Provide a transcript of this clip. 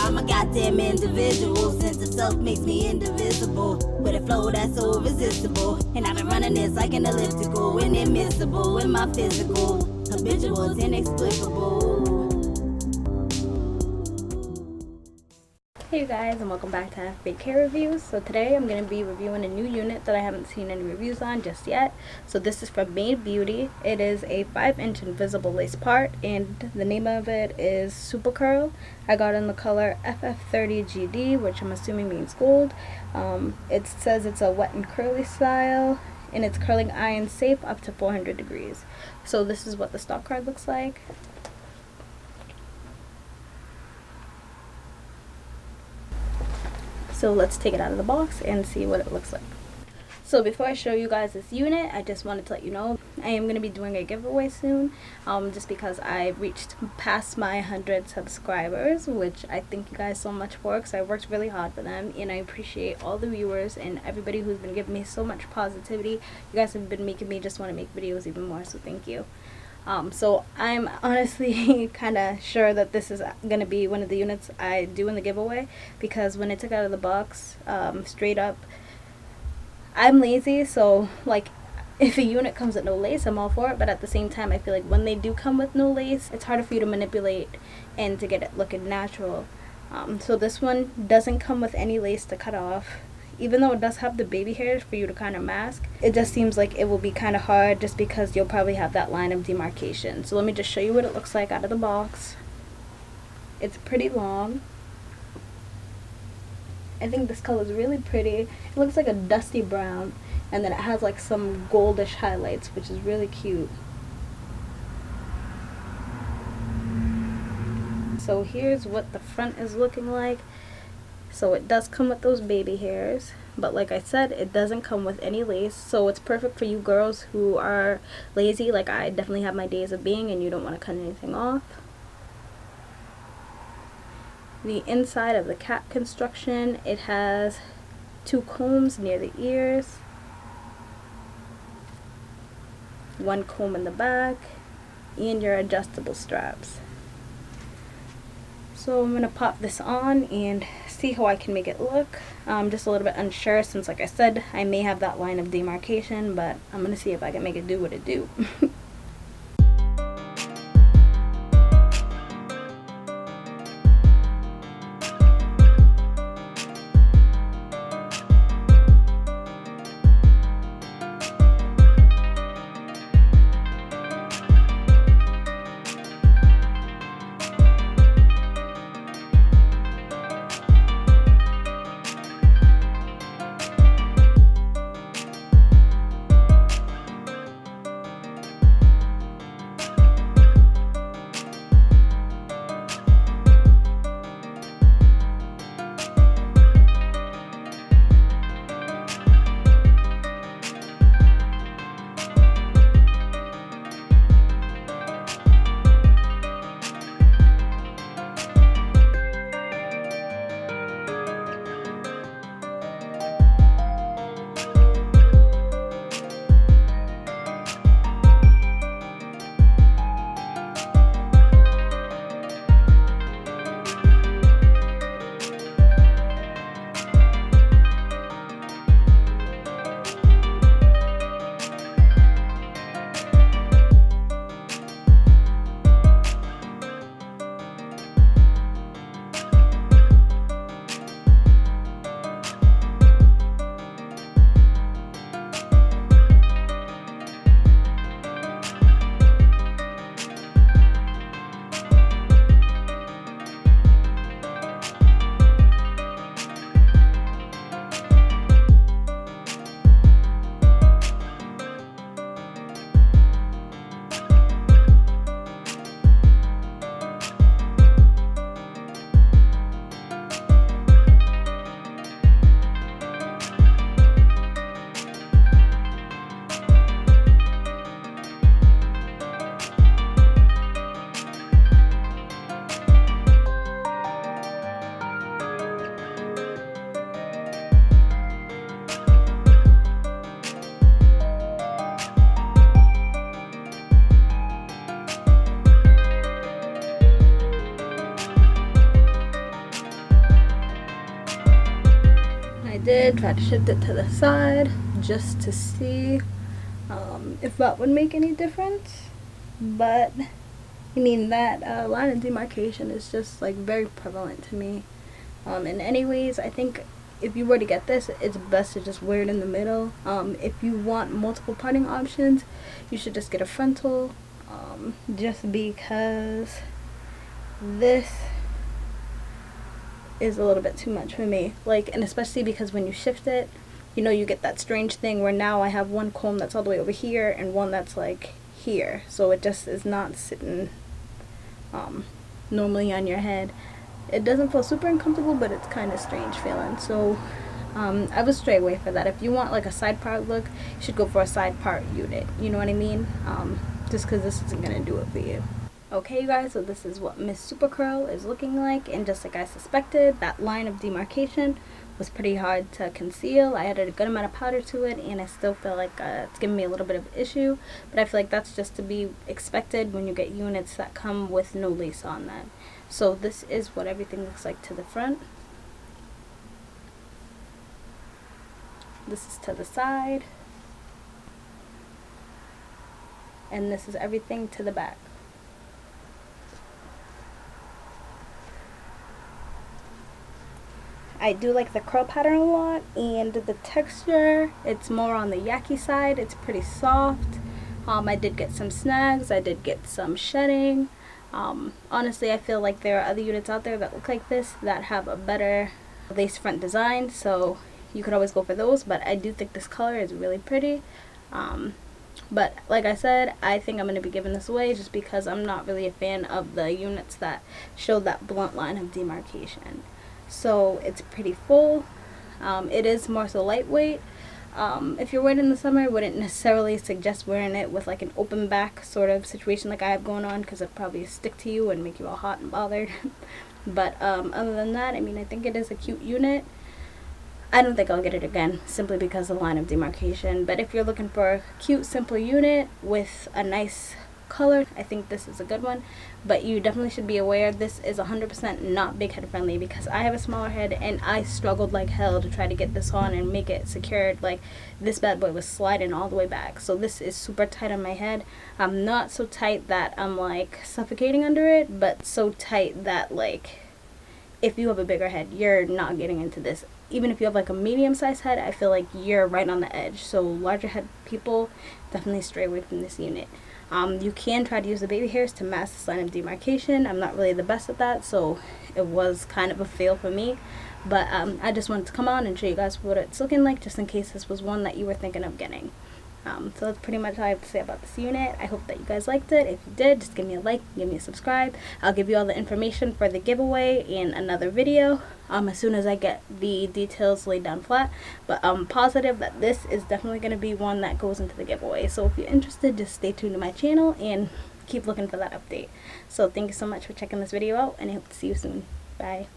I'm a goddamn individual. Sense of self makes me indivisible. With a flow that's so irresistible. And I've been running this like an elliptical. Inadmissible in my physical. Habitual is inexplicable. Hey guys, and welcome back to FBK Reviews. So today I'm going to be reviewing a new unit that I haven't seen any reviews on just yet. So this is from Mayde Beauty. It is a 5-inch invisible lace part, and the name of it is Supa Curl. I got it in the color FF30GD, which I'm assuming means gold. It says it's a wet and curly style, and it's curling iron safe up to 400 degrees. So this is what the stock card looks like. So let's take it out of the box and see what it looks like. So before I show you guys this unit, I just wanted to let you know I am going to be doing a giveaway soon, just because I reached past my 100 subscribers, which I thank you guys so much for, because I worked really hard for them, and I appreciate all the viewers and everybody who's been giving me so much positivity. You guys have been making me just want to make videos even more, so thank you. So I'm honestly kind of sure that this is going to be one of the units I do in the giveaway, because when I took it out of the box, straight up, I'm lazy, so like if a unit comes with no lace, I'm all for it, but at the same time I feel like when they do come with no lace, it's harder for you to manipulate and to get it looking natural. So this one doesn't come with any lace to cut off. Even though it does have the baby hairs for you to kind of mask, it just seems like it will be kind of hard just because you'll probably have that line of demarcation. So let me just show you what it looks like out of the box. It's pretty long. I think this color is really pretty. It looks like a dusty brown, and then it has like some goldish highlights, which is really cute. So here's what the front is looking like. So it does come with those baby hairs, but like I said, it doesn't come with any lace, so it's perfect for you girls who are lazy, like I definitely have my days of being, and you don't want to cut anything off. The inside of the cap construction, it has 2 combs near the ears, 1 comb in the back, and your adjustable straps. So I'm going to pop this on and see how I can make it look. I'm just a little bit unsure since, like I said, I may have that line of demarcation, but I'm going to see if I can make it do what it do. did try to shift it to the side just to see if that would make any difference, but I mean that line of demarcation is just like very prevalent to me. In any ways, I think if you were to get this, it's best to just wear it in the middle. If you want multiple parting options, you should just get a frontal, just because this is a little bit too much for me. Like, and especially because when you shift it, you know, you get that strange thing where now I have one comb that's all the way over here and one that's like here, so it just is not sitting normally on your head. It doesn't feel super uncomfortable, but it's kind of strange feeling. So I would stray away for that. If you want like a side part look, you should go for a side part unit, you know what I mean? Just because this isn't gonna do it for you. Okay, you guys, so this is what Miss Supa Curl is looking like, and just like I suspected, that line of demarcation was pretty hard to conceal. I added a good amount of powder to it, and I still feel like it's giving me a little bit of an issue, but I feel like that's just to be expected when you get units that come with no lace on them. So this is what everything looks like to the front. This is to the side. And this is everything to the back. I do like the curl pattern a lot, and the texture, it's more on the Yaki side. It's pretty soft. I did get some snags. I did get some shedding. Honestly, I feel like there are other units out there that look like this that have a better lace front design, so you could always go for those, but I do think this color is really pretty. But like I said, I think I'm going to be giving this away just because I'm not really a fan of the units that show that blunt line of demarcation. So it's pretty full. It is more so lightweight. If you're wearing it in the summer, I wouldn't necessarily suggest wearing it with like an open back sort of situation like I have going on, because it'd probably stick to you and make you all hot and bothered. But other than that, I mean, I think it is a cute unit. I don't think I'll get it again simply because of the line of demarcation. But if you're looking for a cute, simple unit with a nice color, I think this is a good one. But you definitely should be aware this is 100% not big head friendly, because I have a smaller head and I struggled like hell to try to get this on and make it secured. Like, this bad boy was sliding all the way back. So this is super tight on my head. I'm not so tight that I'm like suffocating under it, but so tight that like if you have a bigger head, you're not getting into this. Even if you have like a medium-sized head, I feel like you're right on the edge. So larger head people, definitely stray away from this unit. You can try to use the baby hairs to mask this line of demarcation. I'm not really the best at that, so it was kind of a fail for me. But I just wanted to come on and show you guys what it's looking like, just in case this was one that you were thinking of getting. So that's pretty much all I have to say about this unit. I hope that you guys liked it. If you did, just give me a like, give me a subscribe. I'll give you all the information for the giveaway in another video as soon as I get the details laid down flat. But I'm positive that this is definitely going to be one that goes into the giveaway. So if you're interested, just stay tuned to my channel and keep looking for that update. So thank you so much for checking this video out, and I hope to see you soon. Bye.